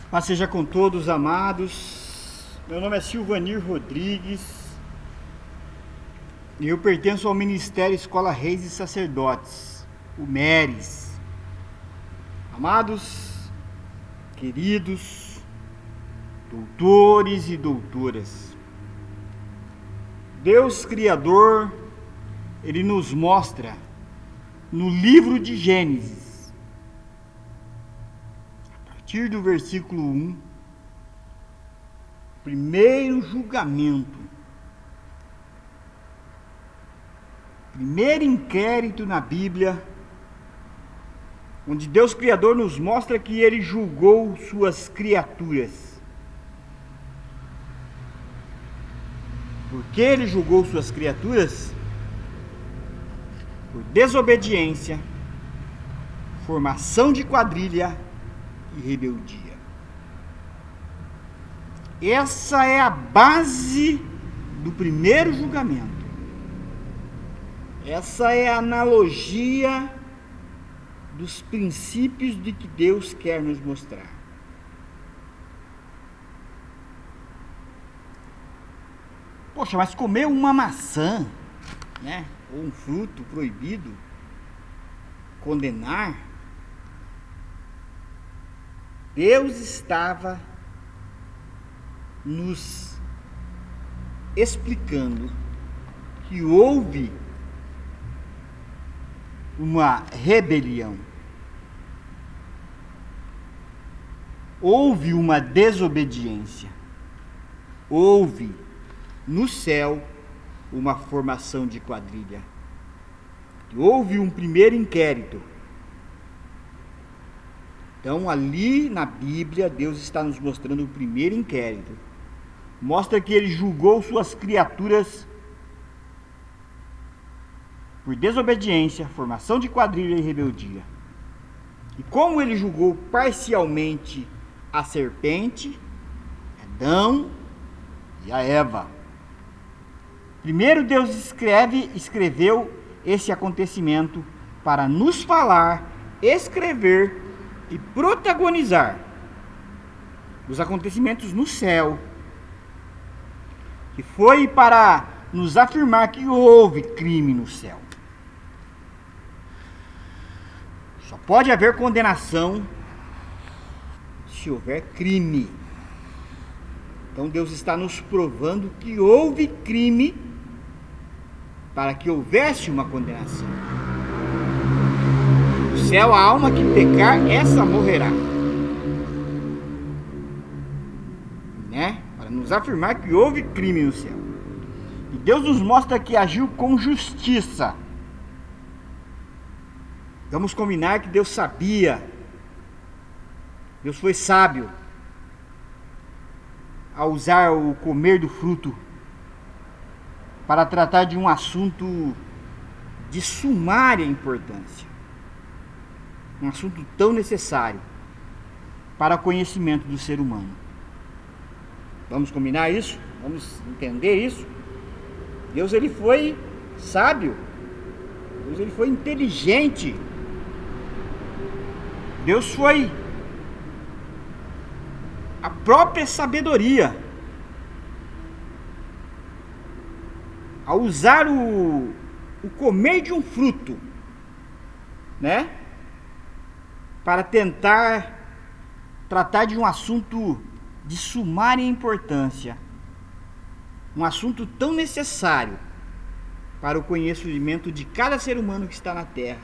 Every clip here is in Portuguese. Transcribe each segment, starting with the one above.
Paz seja com todos, amados. Meu nome é Silvanir Rodrigues e eu pertenço ao Ministério Escola Reis e Sacerdotes, o MERES. Amados, queridos, doutores e doutoras, Deus Criador, Ele nos mostra no livro de Gênesis, a partir do versículo 1, primeiro julgamento, primeiro inquérito na Bíblia, onde Deus Criador nos mostra que Ele julgou suas criaturas. Por que Ele julgou suas criaturas? Por desobediência, formação de quadrilha e rebeldia. Essa é a base do primeiro julgamento. Essa é a analogia dos princípios de que Deus quer nos mostrar. Poxa, mas comer uma maçã, né, ou um fruto proibido, condenar? Deus estava nos explicando que houve uma rebelião, houve uma desobediência, houve no céu uma formação de quadrilha, houve um primeiro inquérito. Então, ali na Bíblia, Deus está nos mostrando o primeiro inquérito. Mostra que Ele julgou suas criaturas por desobediência, formação de quadrilha e rebeldia. E como Ele julgou parcialmente a serpente, Adão e a Eva. Primeiro Deus escreveu esse acontecimento para nos falar, escrever e protagonizar os acontecimentos no céu, que foi para nos afirmar que houve crime no céu. Só pode haver condenação se houver crime. Então Deus está nos provando que houve crime para que houvesse uma condenação. No céu, a alma que pecar, essa morrerá. Né? Para nos afirmar que houve crime no céu. E Deus nos mostra que agiu com justiça. Vamos combinar que Deus sabia. Deus foi sábio ao usar o comer do fruto para tratar de um assunto de sumária importância. Um assunto tão necessário para o conhecimento do ser humano. Vamos combinar isso? Vamos entender isso? Deus, Ele foi sábio. Deus, Ele foi inteligente. Deus foi a própria sabedoria ao usar o comer de um fruto, né, para tentar tratar de um assunto de sumária importância, um assunto tão necessário para o conhecimento de cada ser humano que está na Terra,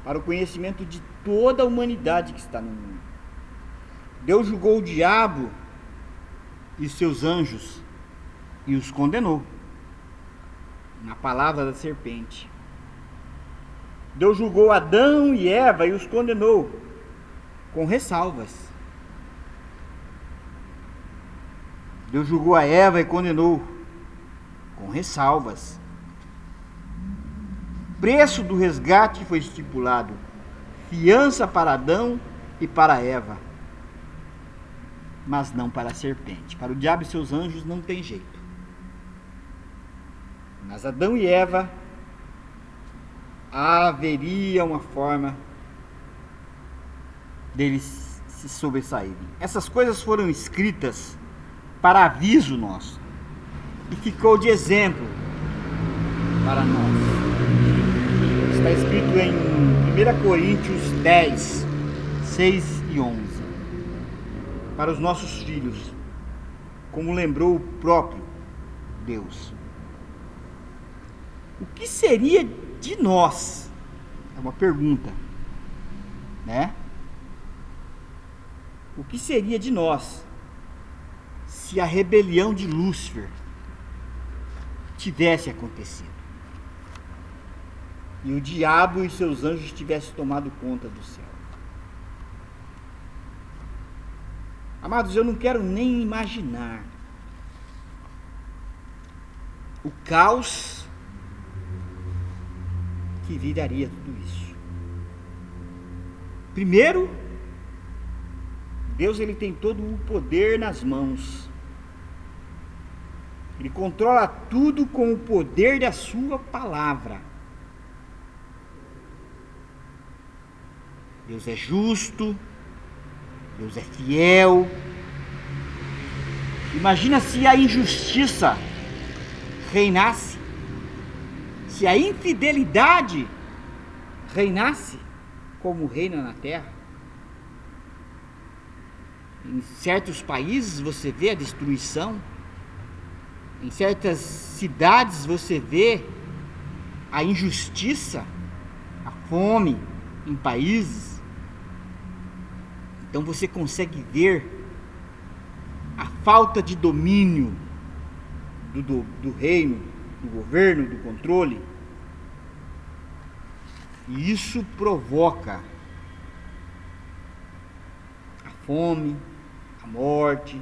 para o conhecimento de toda a humanidade que está no mundo. Deus julgou o diabo e seus anjos e os condenou, na palavra da serpente. Deus julgou Adão e Eva e os condenou, com ressalvas. Deus julgou a Eva e condenou, com ressalvas. O preço do resgate foi estipulado: fiança para Adão e para Eva, mas não para a serpente. Para o diabo e seus anjos não tem jeito. Mas Adão e Eva, haveria uma forma deles se sobressaírem. Essas coisas foram escritas para aviso nosso e ficou de exemplo para nós. Está escrito em 1 Coríntios 10, 6 e 11. Para os nossos filhos, como lembrou o próprio Deus. O que seria de nós? É uma pergunta, né? O que seria de nós se a rebelião de Lúcifer tivesse acontecido e o diabo e seus anjos tivessem tomado conta do céu? Amados, eu não quero nem imaginar o caos que viraria tudo isso. Primeiro, Deus, ele tem todo o poder nas mãos. Ele controla tudo com o poder da sua palavra. Deus é justo, Deus é fiel. Imagina se a injustiça reinasse, se a infidelidade reinasse como reina na terra. Em certos países você vê a destruição, em certas cidades você vê a injustiça, a fome em países. Então você consegue ver a falta de domínio do reino, do governo, do controle. E isso provoca a fome, a morte.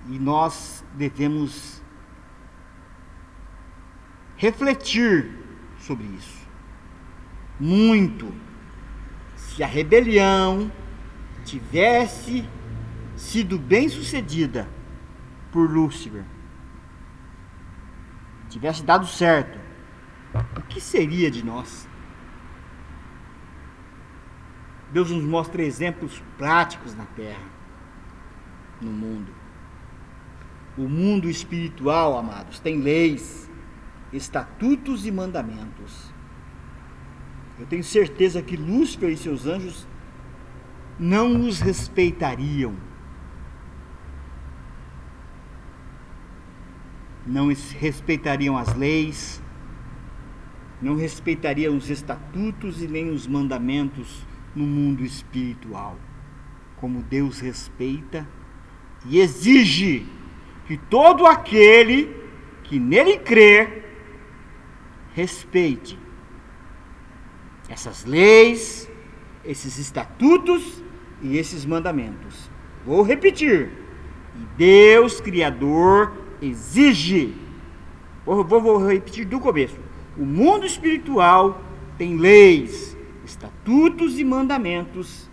E nós devemos refletir sobre isso. Muito. Se a rebelião tivesse sido bem sucedida por Lúcifer, tivesse dado certo, o que seria de nós? Deus nos mostra exemplos práticos na terra, no mundo. O mundo espiritual, amados, tem leis, estatutos e mandamentos. Eu tenho certeza que Lúcifer e seus anjos não os respeitariam. Não respeitariam as leis, não respeitariam os estatutos e nem os mandamentos no mundo espiritual, como Deus respeita e exige que todo aquele que nele crê respeite essas leis, esses estatutos e esses mandamentos. Vou repetir. E Deus, Criador, exige. Vou repetir do começo. O mundo espiritual tem leis, estatutos e mandamentos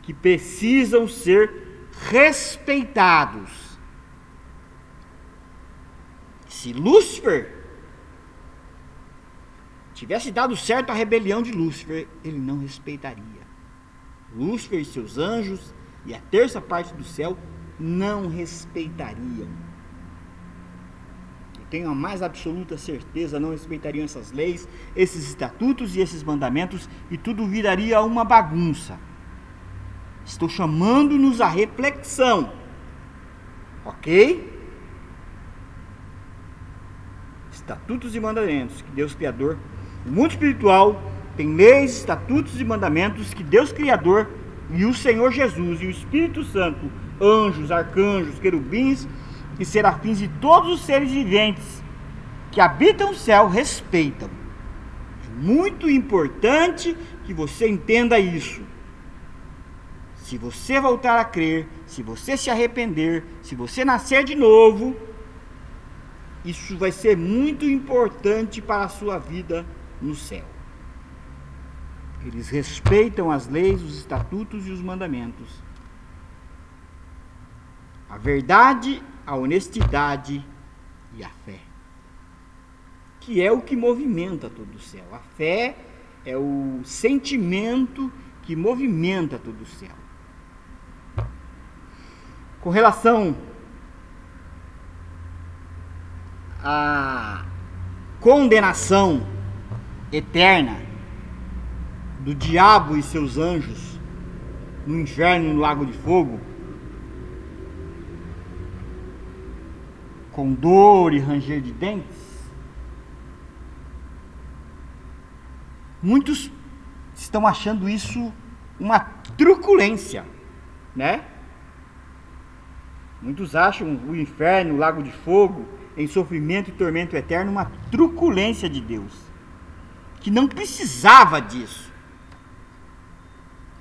que precisam ser respeitados. Se Lúcifer tivesse dado certo a rebelião de Lúcifer, ele não respeitaria. Lúcifer e seus anjos e a terça parte do céu não respeitariam. Eu tenho a mais absoluta certeza, não respeitariam essas leis, esses estatutos e esses mandamentos, e tudo viraria uma bagunça. Estou chamando-nos à reflexão, ok? Estatutos e mandamentos que Deus Criador. O mundo espiritual tem leis, estatutos e mandamentos que Deus Criador e o Senhor Jesus e o Espírito Santo, anjos, arcanjos, querubins e serafins e todos os seres viventes que habitam o céu respeitam. É muito importante que você entenda isso. Se você voltar a crer, se você se arrepender, se você nascer de novo, isso vai ser muito importante para a sua vida no céu. Eles respeitam as leis, os estatutos e os mandamentos. A verdade, a honestidade e a fé. Que é o que movimenta todo o céu. A fé é o sentimento que movimenta todo o céu. Com relação à condenação eterna do diabo e seus anjos no inferno e no lago de fogo, com dor e ranger de dentes, muitos estão achando isso uma truculência, né? Muitos acham o inferno, o lago de fogo, em sofrimento e tormento eterno, uma truculência de Deus, que não precisava disso.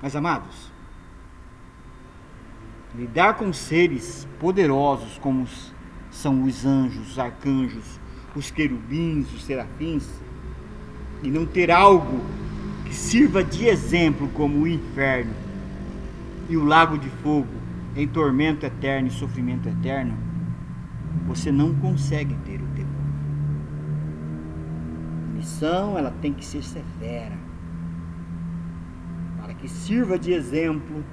Mas, amados, lidar com seres poderosos como são os anjos, os arcanjos, os querubins, os serafins, e não ter algo que sirva de exemplo como o inferno e o lago de fogo em tormento eterno e sofrimento eterno, você não consegue ter o temor. A missão, ela tem que ser severa, para que sirva de exemplo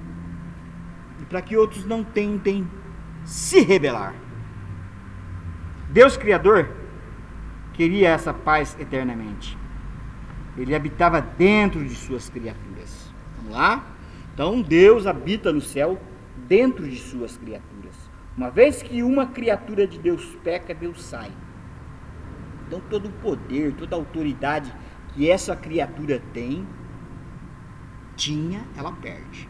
e para que outros não tentem se rebelar. Deus Criador queria essa paz eternamente. Ele habitava dentro de suas criaturas. Vamos lá? Então Deus habita no céu dentro de suas criaturas. Uma vez que uma criatura de Deus peca, Deus sai. Então todo o poder, toda a autoridade que essa criatura tinha, ela perde.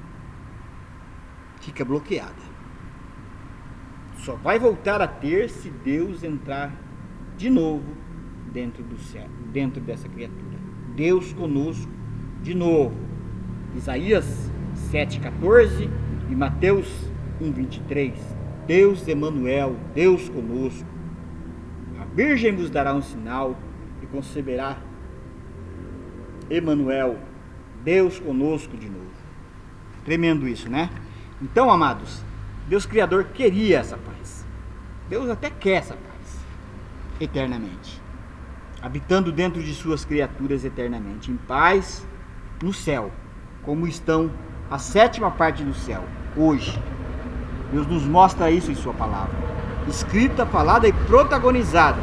Fica bloqueada. Só vai voltar a ter se Deus entrar de novo dentro do céu, dentro dessa criatura. Deus conosco de novo. Isaías 7,14 e Mateus 1,23. Deus Emanuel, Deus conosco. A Virgem vos dará um sinal e conceberá Emanuel, Deus conosco de novo. Tremendo isso, né? Então, amados, Deus Criador queria essa paz. Deus até quer essa paz eternamente, habitando dentro de suas criaturas eternamente, em paz no céu, como estão a sétima parte do céu hoje. Deus nos mostra isso em sua palavra, escrita, falada e protagonizada.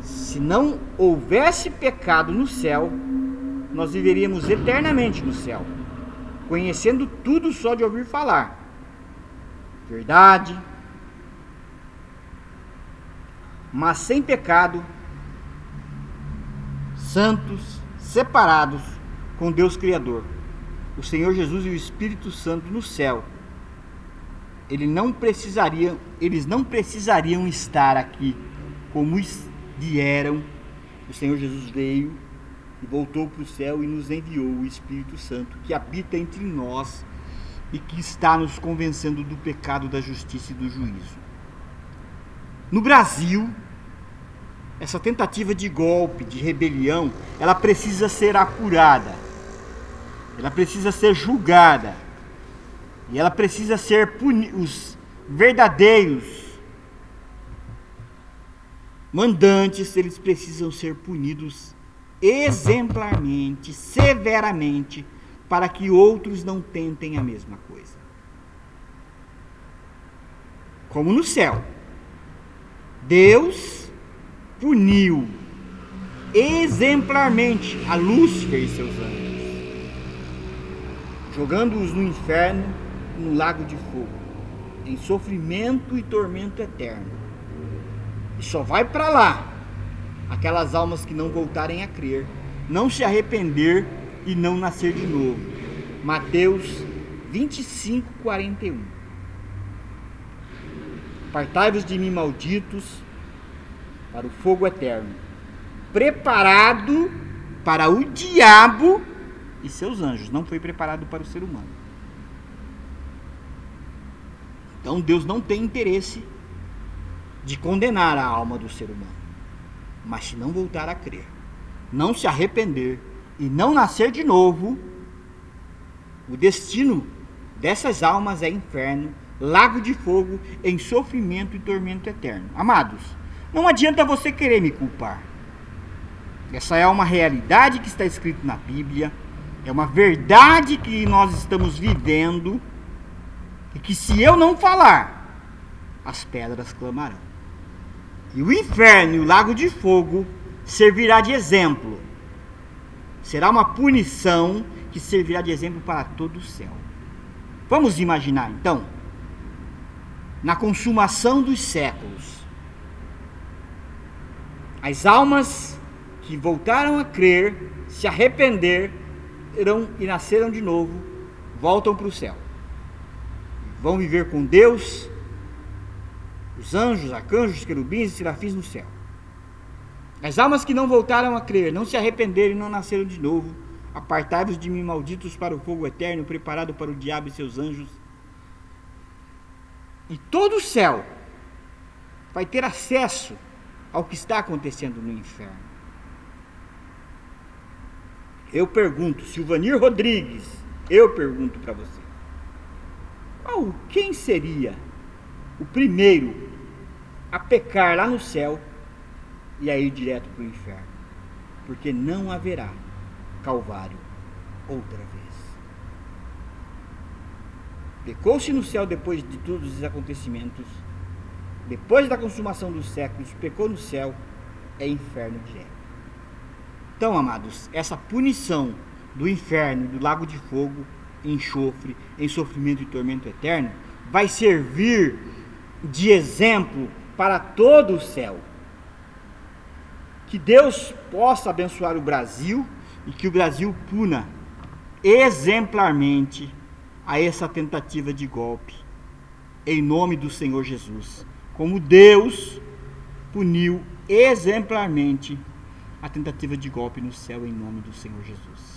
Se não houvesse pecado no céu, nós viveríamos eternamente no céu, conhecendo tudo só de ouvir falar. Verdade. Mas sem pecado, santos, separados com Deus Criador, o Senhor Jesus e o Espírito Santo no céu, eles não precisariam estar aqui como vieram. O Senhor Jesus veio e voltou para o céu e nos enviou o Espírito Santo, que habita entre nós e que está nos convencendo do pecado, da justiça e do juízo. No Brasil, essa tentativa de golpe, de rebelião, ela precisa ser apurada, ela precisa ser julgada, e ela precisa ser punida. Os verdadeiros mandantes, eles precisam ser punidos exemplarmente, severamente, para que outros não tentem a mesma coisa. Como no céu, Deus puniu exemplarmente a Lúcifer e seus anjos, jogando-os no inferno, no lago de fogo, em sofrimento e tormento eterno. E só vai para lá aquelas almas que não voltarem a crer, não se arrepender e não nascer de novo. Mateus 25:41. Apartai-vos de mim, malditos, para o fogo eterno, preparado para o diabo e seus anjos. Não foi preparado para o ser humano. Então Deus não tem interesse de condenar a alma do ser humano, mas se não voltar a crer, não se arrepender e não nascer de novo, o destino dessas almas é inferno, lago de fogo, em sofrimento e tormento eterno. Amados, não adianta você querer me culpar. Essa é uma realidade que está escrita na Bíblia, é uma verdade que nós estamos vivendo, e que se eu não falar, as pedras clamarão. E o inferno e o lago de fogo servirá de exemplo. Será uma punição que servirá de exemplo para todo o céu. Vamos imaginar então, na consumação dos séculos, as almas que voltaram a crer, se arrependeram e nasceram de novo, voltam para o céu. Vão viver com Deus, os anjos, arcanjos, querubins e serafins no céu. As almas que não voltaram a crer, não se arrependeram e não nasceram de novo, apartai-vos de mim, malditos, para o fogo eterno, preparado para o diabo e seus anjos. E todo o céu vai ter acesso ao que está acontecendo no inferno. Eu pergunto, Silvanir Rodrigues, eu pergunto para você, quem seria o primeiro a pecar lá no céu e a ir direto para o inferno? Porque não haverá Calvário outra vez. Pecou-se no céu depois de todos os acontecimentos, depois da consumação dos séculos, pecou no céu, é inferno direto. Então, amados, essa punição do inferno, do lago de fogo, enxofre, em sofrimento e tormento eterno, vai servir de exemplo para todo o céu. Que Deus possa abençoar o Brasil e que o Brasil puna exemplarmente a essa tentativa de golpe, em nome do Senhor Jesus, como Deus puniu exemplarmente a tentativa de golpe no céu, em nome do Senhor Jesus.